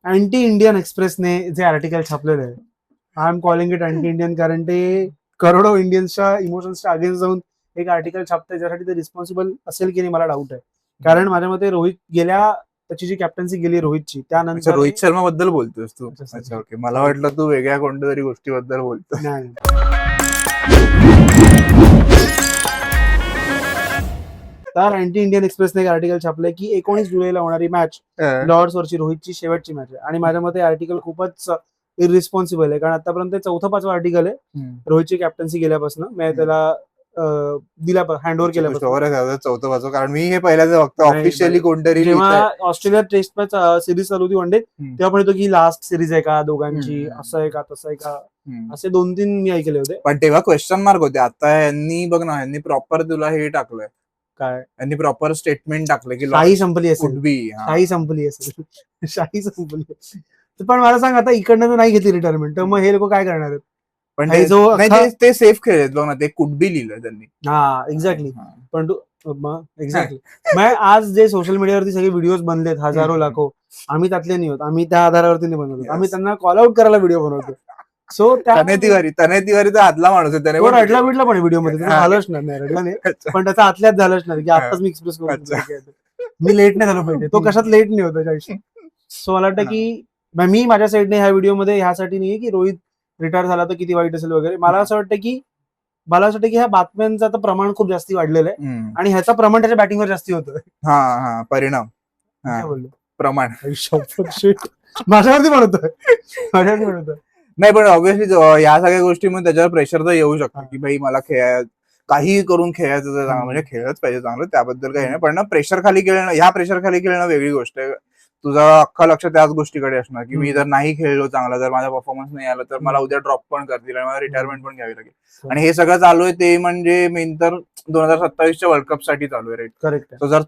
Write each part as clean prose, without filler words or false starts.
Anti Indian एक्सप्रेसने जे article छापलेलं आहे, I am calling it anti Indian, कारण ते करोडो इंडियन्सच्या इमोशन्सच्या अगेन्स्ट जाऊन एक आर्टिकल छापतंय, ज्यासाठी ते रिस्पॉन्सिबल असेल की नाही मला डाऊट आहे. कारण माझ्या मते रोहित गेल्या, त्याची जी कॅप्टन्सी गेली रोहितची अच्छा, त्यानंतर रोहित शर्मा बद्दल बोलतोस तू? अच्छा, अच्छा, ओके. मला वाटलं तू वेगळ्या कोणत्या तरी गोष्टीबद्दल बोलतो. नाही. तर अँटी इंडियन एक्सप्रेसने एक आर्टिकल छापलंय की 19 जुलैला होणारी मॅच लॉर्ड्स वरची रोहितची शेवटची मॅच आहे. आणि माझ्या मते आर्टिकल खूपच इरिस्पॉन्सिबल आहे, कारण आतापर्यंत 4th-5th आर्टिकल आहे रोहितची कॅप्टन्सी गेल्यापासून. मी त्याला दिला हँडओव्हर केल्यापासून. चौथं वाजव, कारण मी हे पहिल्यांदा बघतो ऑफिशियली कोणतरी जेव्हा ऑस्ट्रेलिया टेस्ट मॅच सिरीज चालू होती वन डे, तेव्हा पण येतो की लास्ट सिरीज आहे का दोघांची, असं आहे का तसं आहे का, असे 2-3 मी ऐकले होते. पण तेव्हा क्वेश्चन मार्क होते. आता यांनी बघ ना, यांनी प्रॉपर तुला हे टाकलंय काय, यांनी प्रॉपर स्टेटमेंट टाकलं की शाही संपली असेल, कुड बी, शाही संपली असेल, शाही संपली. पण मला सांग, आता इकडनं नाही घेतली रिटायरमेंट, तर मग हे लोक काय करणार आहेत? पण हे जो ते सेफ खेळलेत बघ ना, ते कुड बी लिहिलं त्यांनी. हा एक्झॅक्टली. पण तू एक्झॅक्टली, मग आज जे सोशल मीडियावरती सगळे व्हिडिओज बनलेत हजारो लाखो, आम्ही त्यातले नाही होत, आम्ही त्या आधारावरती नाही बनवतो, आम्ही त्यांना कॉल आउट करायला व्हिडिओ बनवतो. सो तने तिवारी तर आदला माणूस आहे, त्याने रडला बिडला पण व्हिडिओ मध्ये, झालंच नाही, रडला नाही, पण त्याचा आतल्यात झालंच नाही की आताच मी एक्सप्रेस करून मी लेट नाही झालो पाहिजे, तो कशात लेट नाही होता त्याच्या. सो मला वाटतं की मी माझ्या साईडने ह्या व्हिडिओमध्ये ह्यासाठी नाही की रोहित रिटायर झाला तर किती वाईट असेल वगैरे. मला असं वाटतं की ह्या बातम्यांचं आता प्रमाण खूप जास्ती वाढलेलं आहे, आणि ह्याचा प्रमाण त्याच्या बॅटिंगवर जास्ती होतं. परिणाम प्रमाण माझ्यावरती म्हणतोय. नाही, पण ऑब्व्हियसली या सगळ्या गोष्टीमध्ये त्याच्यावर प्रेशर तर येऊ शकतो की भाई मला काही करून खेळायचं चांगलं, म्हणजे खेळच पाहिजे चांगलं, त्याबद्दल काही नाही. पण प्रेशर खाली खेळणं, ह्या प्रेशर खाली खेळणं वेगळी गोष्ट आहे. तुझा अख्खा लक्ष त्याच गोष्टीकडे असणार की मी जर नाही खेळलो चांगला, जर माझा परफॉर्मन्स नाही आला तर मला उद्या ड्रॉप पण करतील आणि मला रिटायरमेंट पण घ्यावी लागेल. आणि हे सगळं चालू आहे ते म्हणजे मेन तर 2027च्या वर्ल्ड कप साठी चालू आहे, राईट? करेक्ट. तो जर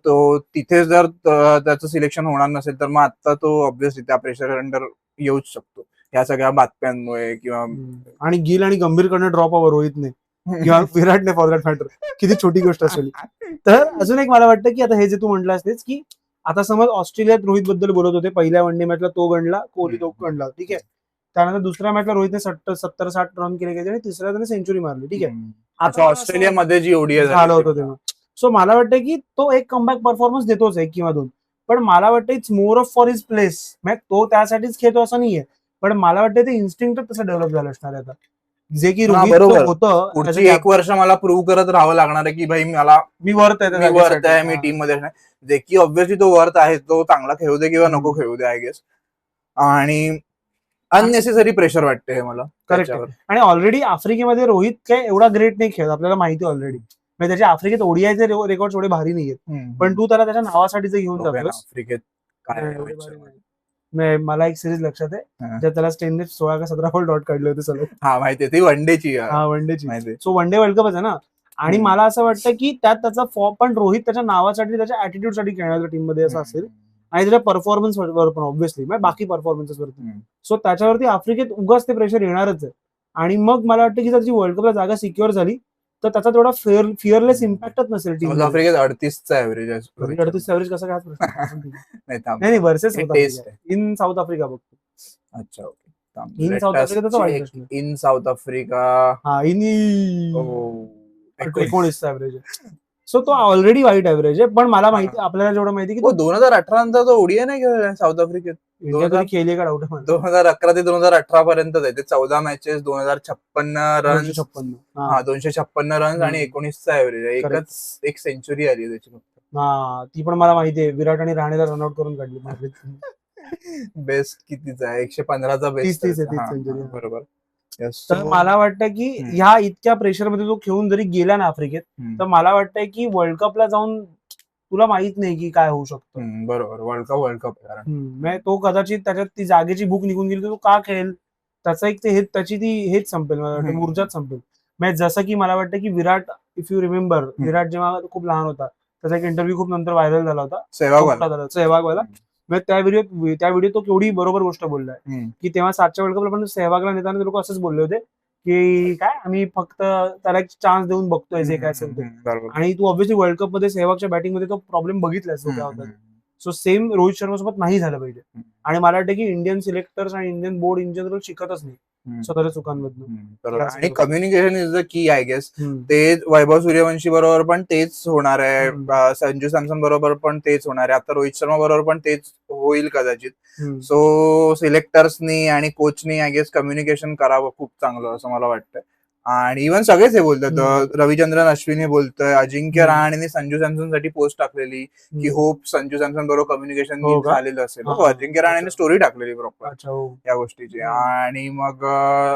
तिथे जर त्याचं सिलेक्शन होणार नसेल तर मग आता तो ऑब्व्हियसली त्या प्रेशर अंडर येऊच शकतो या सगळ्या बातम्यांमुळे. किंवा आणि गिल आणि गंभीरकडनं ड्रॉप ओव्हर रोहितने किंवा विराटने, फॉर दॅट मॅटर, किती छोटी गोष्ट असेल. तर अजून एक मला वाटतं की आता हे जे तू म्हटलं तेच की आता समज ऑस्ट्रेलियात रोहित बद्दल बोलत होते, पहिल्या वन डे मॅचला तो गणला, कोहली तो गणला, ठीक आहे. त्यानंतर दुसऱ्या मॅचला रोहितने 70-60 रन केले आणि तिसऱ्या त्याने सेंचुरी मारली, ठीक आहे. आता ऑस्ट्रेलियामध्ये जी ओडीआय झालं होतं तेव्हा. सो मला वाटतं की तो एक कमबॅक परफॉर्मन्स देतोच 1 किंवा 2, पण मला वाटतं it's more of for his place. तो त्यासाठीच खेळतो असं नाहीये, पण मला वाटतं ते इन्स्टिंक्ट तसं डेव्हलप झालं असणार आहे आता, जे की रोहित होतं. पुढची 1 वर्ष मला प्रूव्ह करत राहावं लागणार आहे की भाई मी वर्थ आहे, मी टीम मध्ये जे की ऑब्व्हियसली तो वर्थ आहे, तो चांगला खेळू दे किंवा नको खेळू दे, आय गेस. आणि अननेसेसरी प्रेशर वाटते हे मला. करेक्ट. आणि ऑलरेडी आफ्रिकेमध्ये रोहित काय एवढा ग्रेट नाही खेळत, आपल्याला माहिती ऑलरेडी. म्हणजे त्याच्या आफ्रिकेत ओडीआयचे रेकॉर्ड एवढे भारी नाहीयेत, पण तू त्याला त्याच्या नावासाठी घेऊन जातोस आफ्रिकेत. मला एक सिरीज लक्षात आहे, ज्यात त्याला स्टेनने 16 का 17 बॉल डॉट काढले होते सलग. हा माहितीये, ती वनडेची. सो वन डे वर्ल्ड कपच आहे ना. आणि मला असं वाटतं की त्यात त्याचा फॉर्म पण रोहित त्याच्या नावासाठी, त्याच्या ऍटिट्यूड साठी खेळण्याच्या टीम मध्ये असं असेल, आणि त्याच्या परफॉर्मन्स वर पण ऑब्व्हियसली, बाकी परफॉर्मन्सेस वरती. सो त्याच्यावरती आफ्रिकेत उगाच ते प्रेशर येणारच आहे. आणि मग मला वाटतं की जर वर्ल्ड कपला जागा सिक्युअर झाली तर त्याचा तेवढा फिअरलेस इम्पॅक्टच नसेल टीम. साऊथ आफ्रिकेत 38चा ऍव्हरेज आहे. 38चा ऍव्हरेज कसा काय? नाही वर्सेस इन साऊथ आफ्रिका बघतो. अच्छा, okay. In south Africa, in south Africa, हा, इन 19चा ऍव्हरेज आहे. सो तो ऑलरेडी वाईट ऍव्हरेज आहे. पण मला माहिती, आपल्याला जेवढं माहिती की 2018 नंतर तो ओडीआय नाही खेळला साऊथ आफ्रिकेत. इंडिया तरी खेळली का डाऊट. 2011 ते 2018 पर्यंत ते 14 मॅचेस, 2056 रन, 256 रन आणि 19चा ऍव्हरेज आहे. एक सेंचुरी आली त्याची फक्त. हा, ती पण मला माहिती आहे, विराट आणि राणेला रनआउट करून काढली. बेस्ट कितीचा आहे? 115चा बेस्ट. 30 सेंचुरी, बरोबर. तर मला वाटतं की ह्या इतक्या प्रेशर मध्ये तो खेळून जरी गेला ना आफ्रिकेत, तर मला वाटतंय की वर्ल्ड कपला जाऊन तुला माहित नाही की काय होऊ शकतं. बरोबर, वर्ल्ड कप तो कदाचित त्याच्यात ती जागेची भूक निघून गेली, तो का खेळेल, त्याचा एक ते त्याची ती हेच संपेल, मला वाटतं ऊर्जाच संपेल. जसं की मला वाटतं की विराट, इफ यू रिमेंबर, विराट जेव्हा खूप लहान होता त्याचा एक इंटरव्ह्यू खूप नंतर व्हायरल झाला होता, सेहवागवाला. त्या व्हिडिओ तो केवढी बरोबर गोष्ट बोललाय की तेव्हा 7च्या वर्ल्ड कपला पण सेहवागला नेताना ते लोक असंच बोलले होते की काय आम्ही फक्त त्याला एक चान्स देऊन बघतोय जे काय असेल ते. आणि तू ऑब्व्हियसली वर्ल्ड कप मध्ये सेहवागच्या बॅटिंग मध्ये तो प्रॉब्लेम बघितलास काय होता. सो सेम रोहित शर्मा सोबत नाही झालं पाहिजे. आणि मला वाटतं की इंडियन सिलेक्टर्स आणि इंडियन बोर्ड इन जनरल शिकतच नाही स्वतःच्या चुकांमधून. बरोबर. आणि communication is the key I guess. ते वैभव सूर्यवंशी बरोबर पण तेच होणार आहे, संजू सॅमसन बरोबर पण तेच होणार आहे, आता रोहित शर्मा बरोबर पण तेच होईल कदाचित. सो सिलेक्टर्सनी आणि कोचनी आय गेस कम्युनिकेशन करावं खूप चांगलं असं मला वाटतं. आणि इव्हन सगळेच हे बोलतात, रविचंद्रन अश्विन हे बोलतोय, अजिंक्य रहाणेने संजू सॅमसन साठी पोस्ट टाकलेली की होप संजू सॅमसन बरोबर कम्युनिकेशन झालेलं असेल. अजिंक्य रहाणेने स्टोरी टाकलेली प्रॉपर या गोष्टीची. आणि मग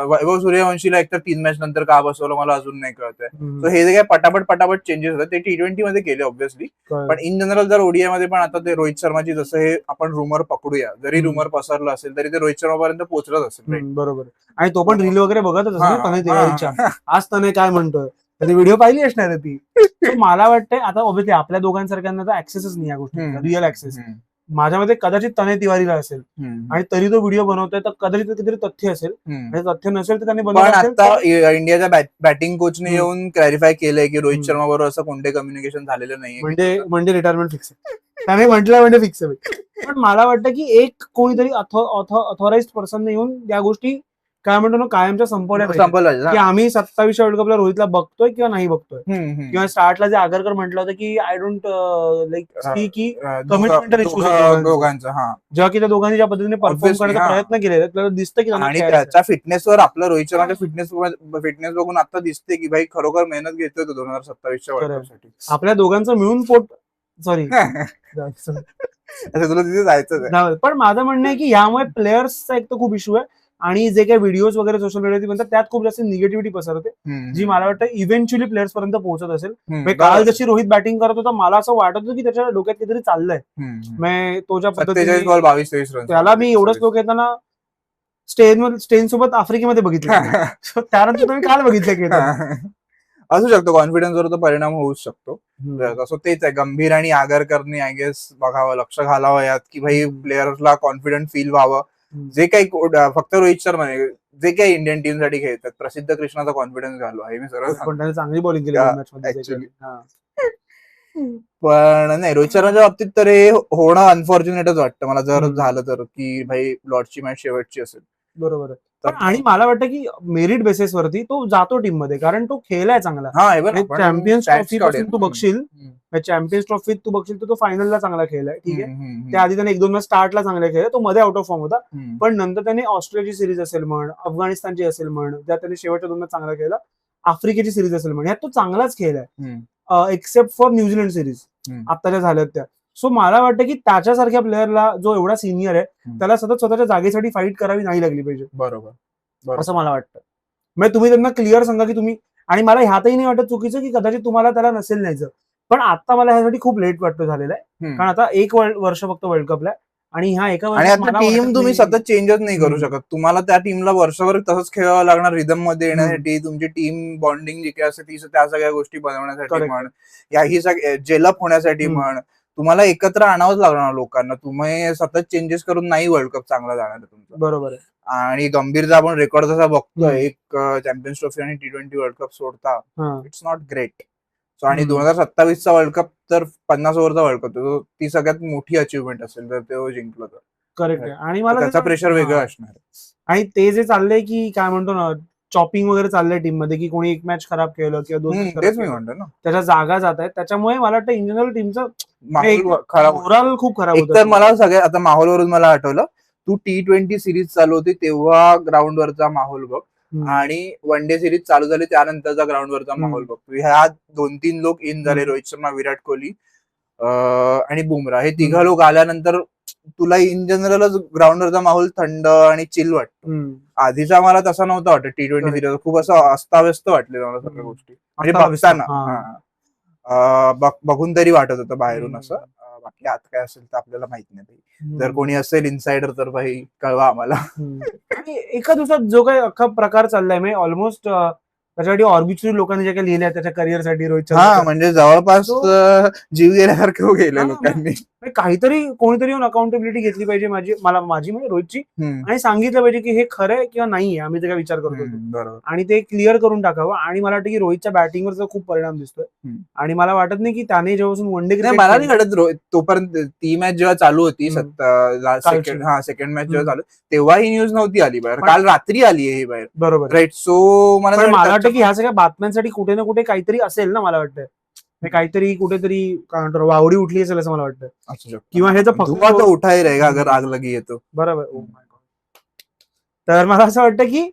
वैभव सूर्यवंशीला एकतर 3 मॅच नंतर का बसवलं मला अजून नाही कळतंय. सो हे जे काय पटापट चेंजेस होतात ते T20 मध्ये केले ऑब्व्हियसली, पण इन जनरल जर ओडीआय मध्ये पण आता ते रोहित शर्माची जसं हे आपण रुमर पकडूया, जरी रुमर पसरलं असेल तरी ते रोहित शर्मापर्यंत पोहोचलंच असेल. बरोबर. आणि तो पण रील वगैरे बघतच असेल तने तिवारीच्या. आज तने काय म्हणतोय, त्याची व्हिडिओ पाहिली असणार आहे ती. मला वाटतंय आता ऑब्व्हियसली आपल्या दोघांसारख्यांना तर ऍक्सेसच नाही या गोष्टीचा, रिअल ऍक्सेस. माझ्या मते कदाचित तने तिवारीला असेल आणि तरी तो व्हिडिओ बनवतोय, तर कदाचित कितीतरी तथ्य असेल. आणि तथ्य नसेल तर त्यांनी बनवलं असेल. आता इंडियाच्या बॅटिंग कोचने येऊन क्लॅरिफाय केलंय की रोहित शर्मा बरोबर असं कोणते कम्युनिकेशन झालेलं नाहीये, म्हणजे रिटायरमेंट फिक्स आहे. त्याने म्हटलं म्हणजे फिक्स आहे. पण मला वाटतं की एक कोणीतरी ऑथॉराइज्ड पर्सन येऊन या गोष्टी काय म्हणतो ना कायमच्या संपवल्या की आम्ही 27व्या वर्ल्ड कपला रोहितला बघतोय किंवा नाही बघतोय. किंवा स्टार्टला जे आगरकर म्हटलं होतं की आय डोंट लाईक सी की कमिटमेंट दोघांचं, जेव्हा की त्या दोघांनी ज्या पद्धतीने परफॉर्म करण्याचा प्रयत्न केलेला आपल्याला दिसतं की आणि त्याच्या फिटनेसवर आपलं रोहित शर्माच्या फिटनेस बघून आता दिसते की भाई खरोखर मेहनत घेतोय तो 2027च्या वर्ल्ड कपसाठी. आपल्या दोघांचं मिळून पोट सॉरी तुला तिथे जायचं. पण माझं म्हणणं आहे की यामुळे प्लेयर्सचा एक तर खूप इश्यू आहे आणि जे काही व्हिडिओज वगैरे सोशल मीडियावरती म्हणतात त्यात खूप जास्त निगेटिव्हिटी पसरते, जी मला वाटतं इव्हेंच्युअली प्लेयर्स पर्यंत पोहोचत असेल. काल जशी रोहित बॅटिंग करत होता मला असं वाटत होतं की त्याच्या डोक्यात काहीतरी चाललंय. तो ज्या पद्धतीने त्याला मी एवढंच लोक येताना स्टेन सोबत आफ्रिकेमध्ये बघितलं, त्यानंतर तुम्ही काल बघितलं की असू शकतो, कॉन्फिडन्सवर तो परिणाम होऊच शकतो. असं तेच आहे, गंभीर आणि आगरकरनी आय गेस बघावं, लक्ष घालावं यात की भाई प्लेयर्सला कॉन्फिडंट फील व्हावं. जे काही फक्त रोहित शर्मा जे काही इंडियन टीम साठी खेळतात, प्रसिद्ध कृष्णाचा कॉन्फिडन्स घालवा हे मी सरळ चांगली बॉलिंग केली. पण नाही, रोहित शर्माच्या बाबतीत तर हे होणं अनफॉर्च्युनेटच वाटतं मला, जर झालं तर की भाई लॉर्डची मॅच शेवटची असेल. बरोबर आहे. आणि मला वाटतं की मेरिट बेसिस वरती तो जातो टीम मध्ये, कारण तो खेळलाय चांगला. चॅम्पियन्स ट्रॉफी पासून तू बघशील, चॅम्पियन्स ट्रॉफीत तू बघशील तर तो फायनलला चांगला खेळलाय. ठीक आहे, त्याआधी त्याने 1-2 मॅच स्टार्टला चांगला खेळला, तो मध्ये आउट ऑफ फॉर्म होता. पण नंतर त्याने ऑस्ट्रेलियाची सिरीज असेल म्हण, अफगाणिस्तानची असेल म्हण, त्यात त्याने शेवटच्या 2 मॅच चांगला खेळला, आफ्रिकेची सिरीज असेल म्हण, यात तो चांगलाच खेळलाय एक्सेप्ट फॉर न्यूझीलंड सिरीज आताच्या झाल्यात त्या. सो मला वाटतं की त्याच्यासारख्या प्लेअरला जो एवढा सिनियर आहे त्याला सतत स्वतःच्या जागेसाठी फाईट करावी नाही लागली पाहिजे. बरोबर असं मला वाटतं. म्हणजे तुम्ही त्यांना क्लिअर सांगा की तुम्ही, आणि मला ह्यातही नाही वाटत चुकीचं की कदाचित तुम्हाला त्याला नसेल न्यायचं, पण आता मला ह्यासाठी खूप लेट वाटतं झालेलं आहे. कारण आता 1 वर्ष फक्त वर्ल्ड कपला आणि ह्या एका वर्षात टीम तुम्ही सतत चेंजच नाही करू शकत. तुम्हाला त्या टीमला वर्षभर तसंच खेळावं लागणार, रिदम मध्ये येण्यासाठी, तुमची टीम बॉन्डिंग जी काही असते ती त्या सगळ्या गोष्टी बनवण्यासाठी म्हण, या ही जेलअप होण्यासाठी म्हण, तुम्हाला एकत्र आणावंच लागणार लोकांना. तुम्ही सतत चेंजेस करून नाही वर्ल्ड कप चांगला जाणार तुमचा. बरोबर आहे. आणि गंभीरचा आपण रेकॉर्ड जसा बघतोय, एक चॅम्पियन्स ट्रॉफी आणि T20 वर्ल्ड कप सोडता, इट्स नॉट ग्रेट. सो आणि 2027चा वर्ल्ड कप तर 50 ओव्हरचा वर्ल्ड कप, ती सगळ्यात मोठी अचिव्हमेंट असेल जर ते जिंकलं तर. करेक्ट आहे. आणि मला त्याचा प्रेशर वेगळं असणार. आणि ते जे चाललंय की काय म्हणतो ना, चॉपिंग वगैरे चाललंय टीम मध्ये की कोणी 1 मॅच खराब केलं किंवा 2 मॅच खराब केलं, त्याच्या जागा जात आहेत. त्याच्यामुळे मला वाटतं इन जनरल टीमचं ओव्हरऑल खूप खराब होतं. तर मला सगळ्यात आता माहोलवरून मला आठवलं, तू T20 सिरीज चालू होती तेव्हा ग्राउंडवरचा माहोल बघ आणि वन डे सिरीज चालू झाली त्यानंतरचा ग्राउंडवरचा माहोल बघ. ह्या 2-3 लोक इन झाले, रोहित शर्मा, विराट कोहली आणि बुमराह, हे 3 लोक आल्यानंतर तुला इन जनरलच ग्राउंडवरचा माहोल थंड आणि चिल वाटतो. आधीचा मला तसा नव्हता वाटत. T20 सिरीज खूप असं अस्ताव्यस्त वाटले मला सगळ्या गोष्टी, म्हणजे बघताना बघून तरी वाटत होतं बाहेरून असं. बाकी आत काय असेल तर आपल्याला माहित नाही. जर कोणी असेल इनसाइडर तर कळवा आम्हाला. आणि एका दिवसात जो काही अख्खा प्रकार चाललाय, म्हणजे ऑलमोस्ट त्याच्यासाठी ऑर्बिच्युरी लोकांनी जे काही लिहिल्या त्याच्या करिअरसाठी रोहित हा शर्मा म्हणजे जवळपास जीव गेल्यासारखं गेलं हा, लोकांनी. काहीतरी कोणीतरी येऊन अकाउंटेबिलिटी घेतली पाहिजे माझी म्हणजे रोहितची, हम्म, आणि सांगितलं पाहिजे की हे खरं आहे किंवा नाही आम्ही ते काय विचार करतो ते. बरोबर. आणि ते क्लिअर करून टाकावं. आणि मला वाटतं की रोहितच्या बॅटिंगवरचा खूप परिणाम दिसतोय. हम्म. आणि मला वाटत नाही की त्याने जेव्हापासून वन डे नाही मला नाही वाटत तोपर्यंत ती मॅच जेव्हा चालू होती कालची. सेकंड मॅच जेव्हा चालू तेव्हा ही न्यूज नव्हती आली बाहेर, पण- काल रात्री आली आहे ही बाहेर. बरोबर आहे. राईट. सो मला पण नाही मला वाटत वाटतं की ह्या सगळ्या बातम्यांसाठी कुठे ना कुठे काहीतरी असेल ना, मला वाटतं काहीतरी कुठेतरी काय म्हणतो वावडी उठली असेल असं मला वाटतं. असू शकतं. किंवा हे तर फक्त धुवा तो उठाही रहेगा अगर आग लगी है तो. बरोबर. तर मला असं वाटतं की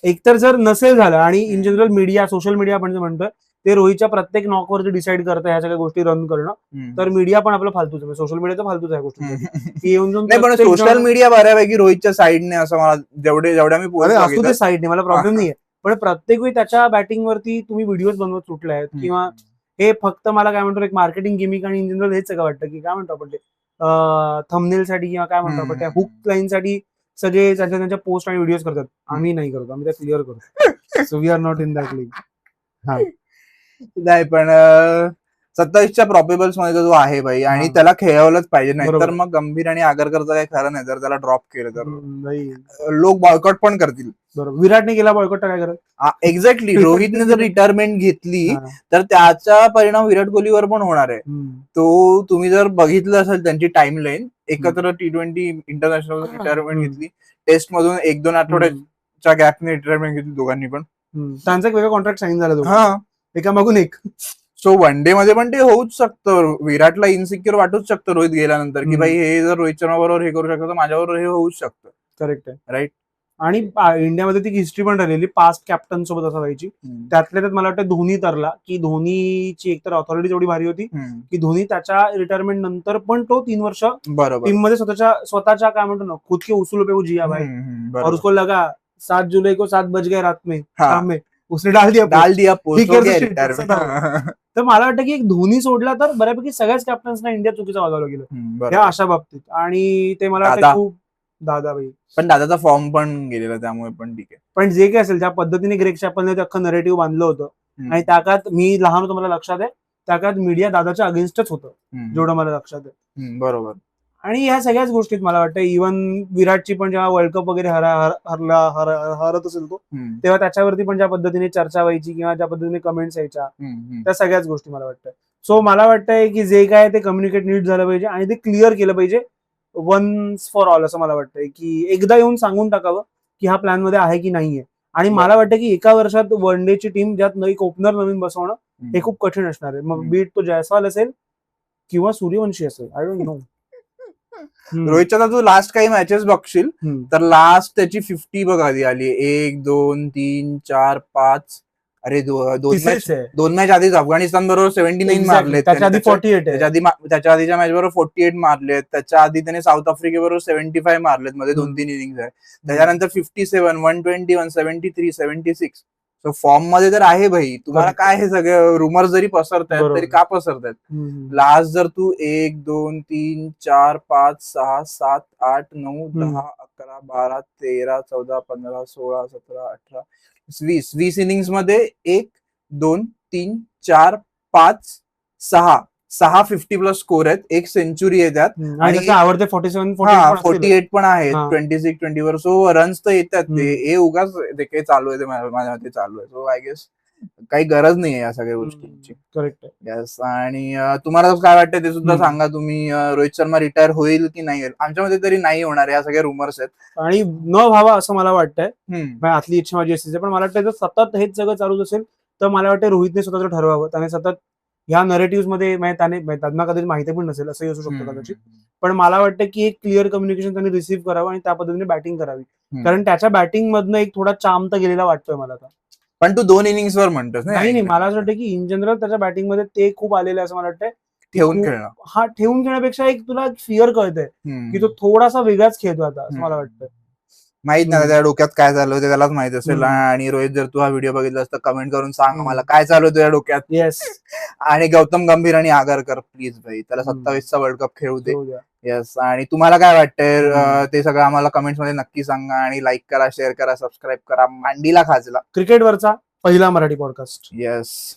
एकतर जर नसेल झालं, आणि in general media, social media आपण जे म्हणतोय ते रोहितच्या प्रत्येक नॉकवरती डिसाईड करतं ह्या सगळ्या गोष्टी रन करणं, तर मीडिया पण आपलं फालतूच आहे. सोशल मीडिया तर फालतूच आहे गोष्टी येऊन जाऊन. नाही पण सोशल मीडिया बऱ्यापैकी रोहितच्या साईडने असं मला जेवढ्या मी असू दे साईडने, मला प्रॉब्लेम नाहीये. पण प्रत्येक वेळी त्याच्या बॅटिंगवरती तुम्ही व्हिडिओज बनवत सुटले आहेत, किंवा हे फक्त मला काय म्हणतो एक मार्केटिंग गिमिक, आणि इन जनरल हेच सगळं वाटतं की काय म्हणतो आपण ते थंबनेल साठी किंवा काय म्हणतो आपण त्या हुक लाईन साठी सगळे त्यांच्या पोस्ट आणि व्हिडिओज करतात. आम्ही नाही करतो, आम्ही त्या क्लिअर करतो. So we are not in that league. नाही पण 27च्या प्रॉपेबल्स मध्ये जो आहे भाई, आणि त्याला खेळवलंच पाहिजे, नाही तर मग गंभीर आणि आगरकरचं काही खरं नाही जर त्याला ड्रॉप केलं तर लोक बॉयकॉट पण करतील. बरोबर. विराटने केला बॉयकॉट, काय करत. एक्झॅक्टली. रोहितने जर रिटायरमेंट घेतली तर त्याचा परिणाम विराट कोहलीवर पण होणार आहे. तो तुम्ही जर बघितलं असेल त्यांची टाइमलाईन, एकत्र T20 इंटरनॅशनल रिटायरमेंट घेतली, टेस्ट मधून 1-2 आठवड्याच्या गॅपने रिटायरमेंट घेतली दोघांनी पण. त्यांचा एक वेगळा कॉन्ट्रॅक्ट साईन झाला हा एकामागून एक. सो वन डे मध्ये पण ते होऊच शकतं. विराटला इन्सिक्युअर वाटूच शकतं रोहित गेल्यानंतर की भाई हे जर रोहित शर्मा बरोबर हे करू शकतं तर माझ्याबरोबर हे होऊच शकतं. करेक्ट आहे. राईट. आणि इंडियामध्ये ती हिस्ट्री पण राहिलेली पास्ट कॅप्टन सोबत असं व्हायची. त्यातल्या त्यात मला वाटतं धोनी तरला, की धोनीची एकतर ऑथॉरिटी एवढी भारी होती की धोनी त्याच्या रिटायरमेंट नंतर पण तो 3 वर्ष टीम मध्ये स्वतःच्या काय म्हणतो ना, खुद के उसूल पे वो जिया भाई, और उसको लगा 7 जुलाई को 7 बज गए रात में शाम में उसने डाल दिया पोस्ट. तर मला वाटतं की एक धोनी सोडला तर बऱ्यापैकी सगळ्याच कॅप्टन्सना इंडिया चुकीचं वागवलं गेलं या अशा बाबतीत. आणि ते मला वाटतं खूप दादा भाई, पण दादाचा फॉर्म पण गेलेला त्यामुळे पण ठीक आहे. पण जे काय असेल ज्या पद्धतीने ग्रेग चॅपलने ते अख्खं नरेटिव्ह बांधलं होतं, आणि त्या काळात मी लहान होतो मला लक्षात आहे, त्या काळात मीडिया दादाच्या अगेन्स्टच होतं जेवढं मला लक्षात आहे. बरोबर. आणि ह्या सगळ्याच गोष्टीत मला वाटतं इव्हन विराटची पण जेव्हा वर्ल्ड कप वगैरे हरत असेल तो, तेव्हा त्याच्यावरती पण ज्या पद्धतीने चर्चा व्हायची किंवा ज्या पद्धतीने कमेंट्स यायच्या, त्या सगळ्याच गोष्टी मला वाटतं. सो मला वाटतंय की जे काय ते कम्युनिकेट नीट झालं पाहिजे आणि ते क्लिअर केलं पाहिजे वन्स फॉर ऑल. असं मला वाटतंय की एकदा येऊन सांगून टाकावं की हा प्लॅन मध्ये आहे की नाहीये. आणि मला वाटतं की एका वर्षात वन डेची टीम ज्यात एक ओपनर नवीन बसवणं हे खूप कठीण असणार आहे. मग बीट तो जयस्वाल असेल किंवा सूर्यवंशी असेल, आय डोंट नो. रोहितच्या तू लास्ट काही मॅचेस बघशील तर लास्ट त्याची 50 बघ आधी आली 1, 2, 3, 4, 5. अरे दोन मॅच आधीच अफगाणिस्तान बरोबर 79 मारले, त्याच्या आधी 48, त्याच्या आधीच्या मॅच बरोबर 48 मारलेत, त्याच्या आधी त्याने साऊथ आफ्रिकेबरोबर 75 मारलेत, मध्ये 2-3 इनिंग्स आहे. त्याच्यानंतर 57, 120, 173, 76. सो फॉर्म मध्ये तर आहे भाई. तुम्हाला काय हे सगळे रुमर जरी पसरतायत तरी का पसरतायत. लास्ट जर तू 1, 2, 3, 4, 5, 6, 7, 8, 9, 10, 11, 12, 13, 14, 15, 16, 17, 18, 20 इनिंग्स मध्ये 1, 2, 3, 4, 5, 6 50 प्लस स्कोर आहेत, एक सेंचुरी आहे त्यात, आणि आवडते 48 पण आहेत 26-20 वर. सो रन्स तर येतात, ते उगाच ते काही चालू आहे, ते माझ्या मते चालू आहे. सो आय गेस काही गरज नाही आहे या सगळ्या गोष्टींची. करेक्ट आहे. येस. आणि तुम्हाला काय वाटतं ते सुद्धा सांगा तुम्ही. रोहित शर्मा रिटायर होईल की नाही होईल? आमच्यामध्ये तरी नाही होणार, या सगळ्या रुमर्स आहेत आणि न व्हावा असं मला वाटतंय. आतली इच्छा माझी असते, पण मला वाटतं जर सतत हेच सगळं चालूच असेल तर मला वाटतं रोहितने स्वतःच ठरवावं. त्याने सतत ह्या नरेटिव्ह मध्ये त्यांना कदाचित माहिती पण नसेल, असंही असू शकतं कदाचित, पण मला वाटतं की एक क्लिअर कम्युनिकेशन त्यांनी रिसीव्ह करावं आणि त्या पद्धतीने बॅटिंग करावी. कारण त्याच्या बॅटिंग मधनं एक थोडा चाम तर गेलेला वाटतोय मला आता. पण तू 2 इनिंग्स वर म्हणतोस नाही, मला असं वाटतं की इन जनरल त्याच्या बॅटिंग मध्ये ते खूप आलेलं आहे असं मला वाटतंय. ठेवून खेळण्यापेक्षा एक तुला फिअर कळतंय की तो थोडासा वेगळाच खेळतो आता, असं मला वाटतं. माहित नाही त्याच्या डोक्यात काय चालू होतं, त्यालाच माहित असेल. आणि रोहित, जर तू हा व्हिडिओ बघितला तर कमेंट करून सांग मला काय चालू होतं या डोक्यात. येस. आणि गौतम गंभीर आणि आगरकर प्लीज भाई, त्याला 27चा वर्ल्ड कप खेळू दे. येस. आणि तुम्हाला काय वाटतंय ते सगळं आम्हाला कमेंट्स मध्ये नक्की सांगा. आणि लाईक करा, शेअर करा, सबस्क्राईब करा. मांडीला खाजला क्रिकेटवरचा पहिला मराठी पॉडकास्ट. येस.